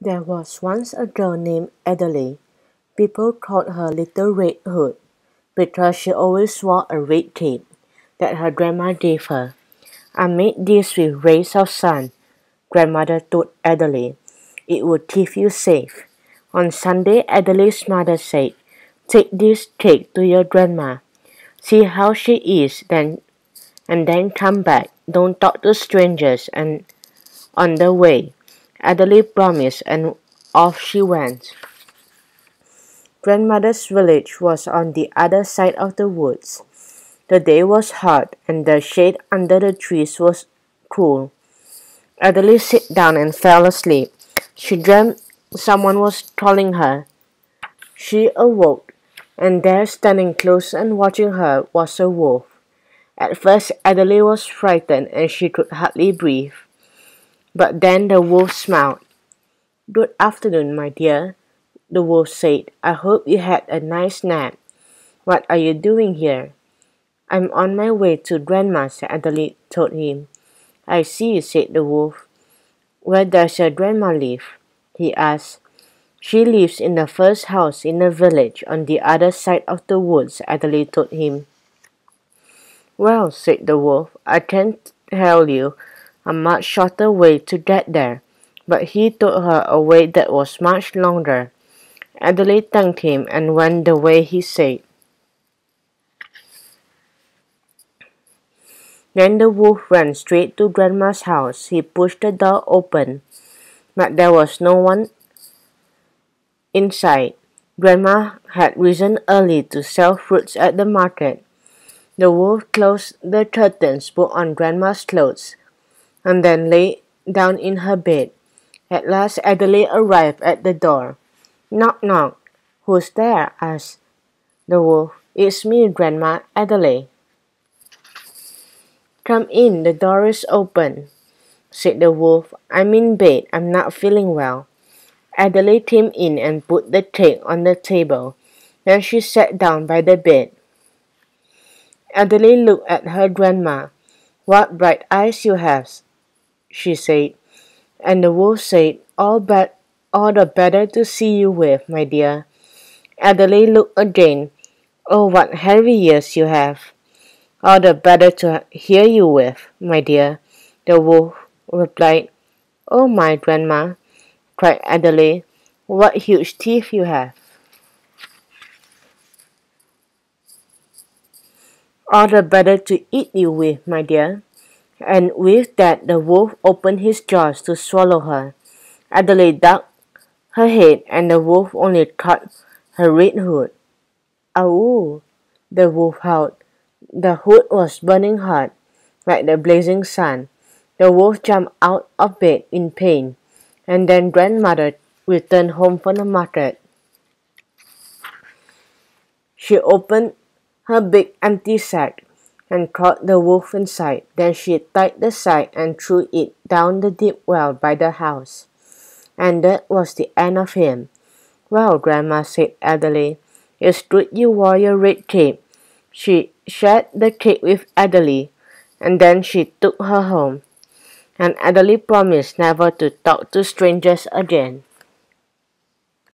There was once a girl named Adele. People called her Little Red Hood because she always wore a red cape that her grandma gave her. "I made this with rays of sun," grandmother told Adele. "It would keep you safe." On Sunday, Adele's mother said, "Take this cake to your grandma. See how she is, and then come back. Don't talk to strangers and on the way." Adele promised, and off she went. Grandmother's village was on the other side of the woods. The day was hot, and the shade under the trees was cool. Adele sat down and fell asleep. She dreamed someone was calling her. She awoke, and there, standing close and watching her, was a wolf. At first, Adele was frightened, and she could hardly breathe. But then the wolf smiled. "Good afternoon, my dear," the wolf said. "I hope you had a nice nap. What are you doing here?" "I'm on my way to Grandma's," Adele told him. "I see," said the wolf. "Where does your grandma live?" he asked. "She lives in the first house in the village on the other side of the woods," Adele told him. "Well," said the wolf, "I can tell you a much shorter way to get there." But he told her a way that was much longer. Adele thanked him and went the way he said. Then the wolf ran straight to Grandma's house. He pushed the door open, but there was no one inside. Grandma had risen early to sell fruits at the market. The wolf closed the curtains, put on Grandma's clothes, and then lay down in her bed. At last Adele arrived at the door. "Knock, knock." "Who's there?" asked the wolf. "It's me, Grandma, Adele." "Come in, the door is open," said the wolf. "I'm in bed. I'm not feeling well." Adele came in and put the cake on the table. Then she sat down by the bed. Adele looked at her grandma. "What bright eyes you have," she said. And the wolf said, all the better to see you with, my dear." Adele looked again. "Oh, what hairy ears you have." "All the better to hear you with, my dear," the wolf replied. "Oh, my grandma," cried Adele, "what huge teeth you have." "All the better to eat you with, my dear." And with that the wolf opened his jaws to swallow her. Adele ducked her head, and the wolf only caught her red hood. "Ow!" the wolf howled. The hood was burning hot, like the blazing sun. The wolf jumped out of bed in pain, and then grandmother returned home from the market. She opened her big empty sack and caught the wolf inside. Then she tied the sack and threw it down the deep well by the house. And that was the end of him. "Well, Grandma," said Adele, "it's good you wore your red cape." She shared the cake with Adele, and then she took her home. And Adele promised never to talk to strangers again.